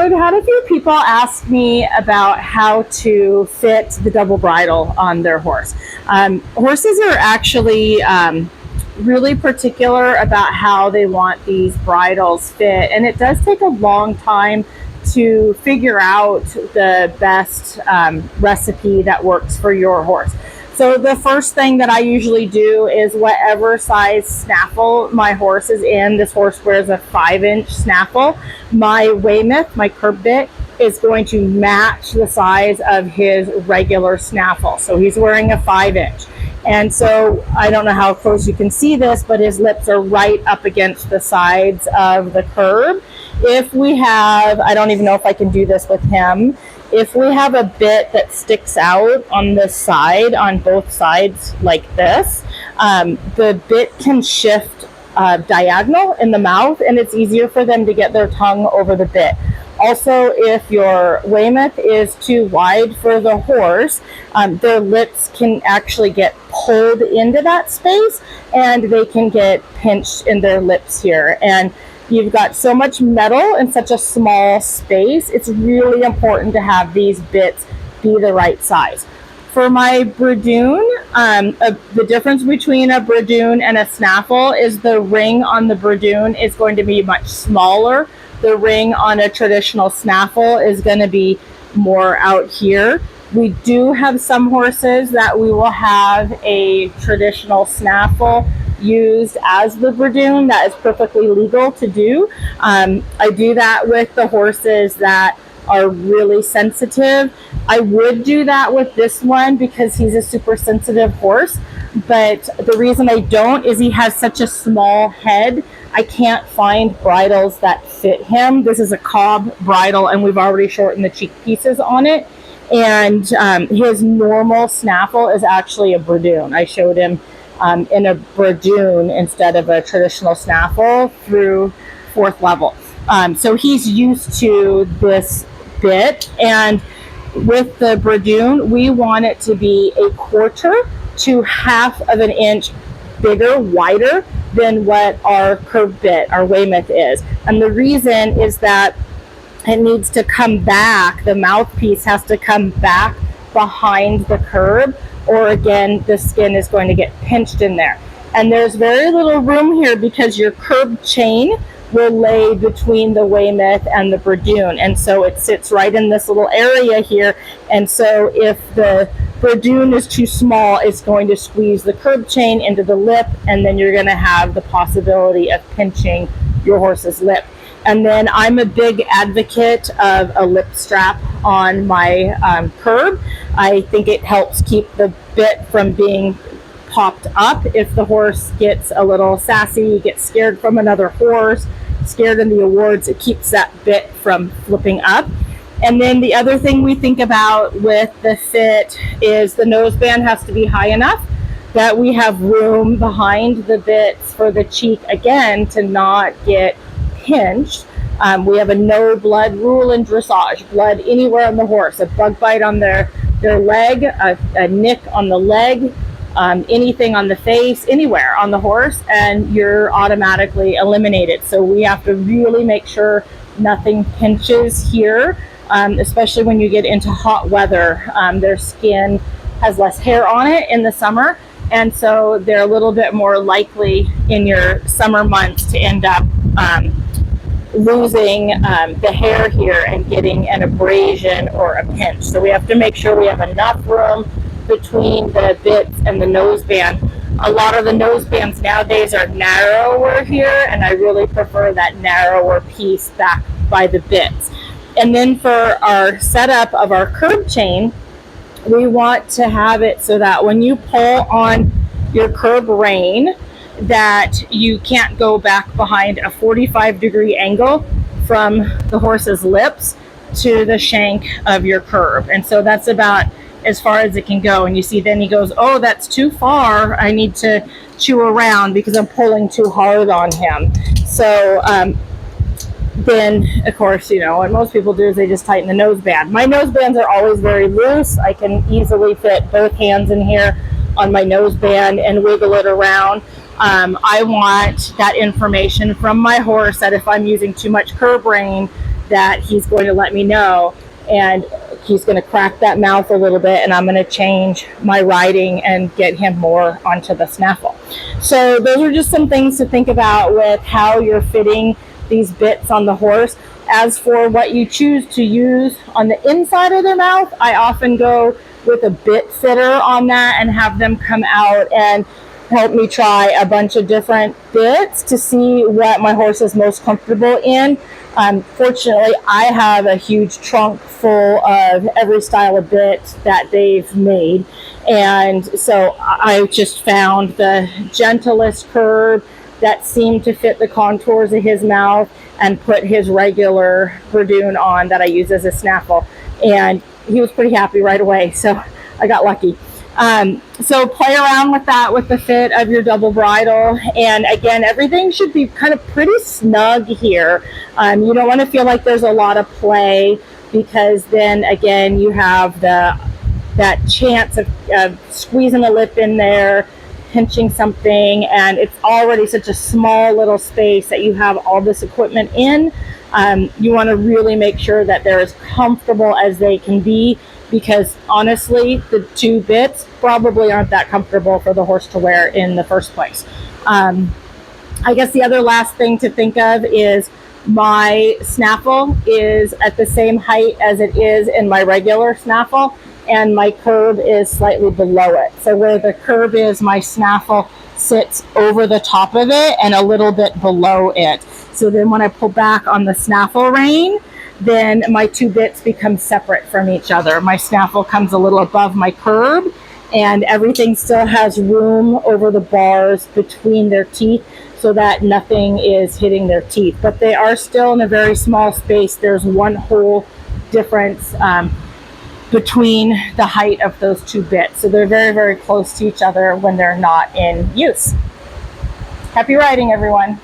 I've had a few people ask me about how to fit the double bridle on their horse. Horses are actually really particular about how they want these bridles fit, and it does take a long time to figure out the best recipe that works for your horse. So the first thing that I usually do is whatever size snaffle my horse is in. This horse wears a 5-inch snaffle. My Weymouth, my curb bit, is going to match the size of his regular snaffle. So he's wearing a 5-inch. And so I don't know how close you can see this, but his lips are right up against the sides of the curb. If we have, I don't even know if I can do this with him, if we have a bit that sticks out on the side, on both sides like this, the bit can shift diagonal in the mouth, and it's easier for them to get their tongue over the bit. Also, if your Weymouth is too wide for the horse, their lips can actually get pulled into that space, and they can get pinched in their lips here. And you've got so much metal in such a small space, it's really important to have these bits be the right size. For my bridoon, the difference between a bridoon and a snaffle is the ring on the bridoon is going to be much smaller. The ring on a traditional snaffle is going to be more out here. We do have some horses that we will have a traditional snaffle used as the bridoon. That is perfectly legal to do. I do that with the horses that are really sensitive. I would do that with this one because he's a super sensitive horse, but the reason I don't is he has such a small head. I can't find bridles that fit him. This is a cob bridle, and we've already shortened the cheek pieces on it, and his normal snaffle is actually a bridoon. I showed him in a bridoon instead of a traditional snaffle through 4th level. So he's used to this bit, and with the bridoon, we want it to be 1/4 to 1/2 of an inch bigger, wider than what our curb bit, our Weymouth is. And the reason is that it needs to come back, the mouthpiece has to come back behind the curb, or again, the skin is going to get pinched in there. And there's very little room here because your curb chain will lay between the Weymouth and the bridoon, and so it sits right in this little area here. And so if the bridoon is too small, it's going to squeeze the curb chain into the lip, and then you're going to have the possibility of pinching your horse's lip. And then I'm a big advocate of a lip strap on my curb. I think it helps keep the bit from being popped up. If the horse gets a little sassy, gets scared from another horse, scared in the awards, it keeps that bit from flipping up. And then the other thing we think about with the fit is the noseband has to be high enough that we have room behind the bits for the cheek, again, to not get pinched. We have a no blood rule in dressage. Blood anywhere on the horse, a bug bite on their leg, a nick on the leg, anything on the face, anywhere on the horse, and you're automatically eliminated. So we have to really make sure nothing pinches here, especially when you get into hot weather. Their skin has less hair on it in the summer, and so they're a little bit more likely in your summer months to end up losing the hair here and getting an abrasion or a pinch. So we have to make sure we have enough room between the bits and the noseband. A lot of the nosebands nowadays are narrower here, and I really prefer that narrower piece back by the bits. And then for our setup of our curb chain, we want to have it so that when you pull on your curb rein, that you can't go back behind a 45-degree angle from the horse's lips to the shank of your curb. And so that's about as far as it can go. And you see, then he goes, oh, that's too far. I need to chew around because I'm pulling too hard on him. So then, of course, you know, what most people do is they just tighten the noseband. My nosebands are always very loose. I can easily fit both hands in here on my noseband and wiggle it around. I want that information from my horse that if I'm using too much curb rein, that he's going to let me know, and he's going to crack that mouth a little bit, and I'm going to change my riding and get him more onto the snaffle. So those are just some things to think about with how you're fitting these bits on the horse. As for what you choose to use on the inside of their mouth, I often go with a bit fitter on that and have them come out and help me try a bunch of different bits to see what my horse is most comfortable in. Fortunately, I have a huge trunk full of every style of bit that they've made, and so I just found the gentlest curb that seemed to fit the contours of his mouth and put his regular Verdun on that I use as a snaffle, and he was pretty happy right away, so I got lucky. So play around with that with the fit of your double bridle, and again, everything should be kind of pretty snug here. You don't want to feel like there's a lot of play, because then again you have that chance of squeezing a lip in there, pinching something, and it's already such a small little space that you have all this equipment in. You want to really make sure that they're as comfortable as they can be, because honestly, the two bits probably aren't that comfortable for the horse to wear in the first place. I guess the other last thing to think of is my snaffle is at the same height as it is in my regular snaffle, and my curb is slightly below it. So where the curb is, my snaffle sits over the top of it and a little bit below it. So then when I pull back on the snaffle rein, then my two bits become separate from each other. My snaffle comes a little above my curb, and everything still has room over the bars between their teeth so that nothing is hitting their teeth. But they are still in a very small space. There's one whole difference between the height of those two bits. So they're very, very close to each other when they're not in use. Happy riding, everyone.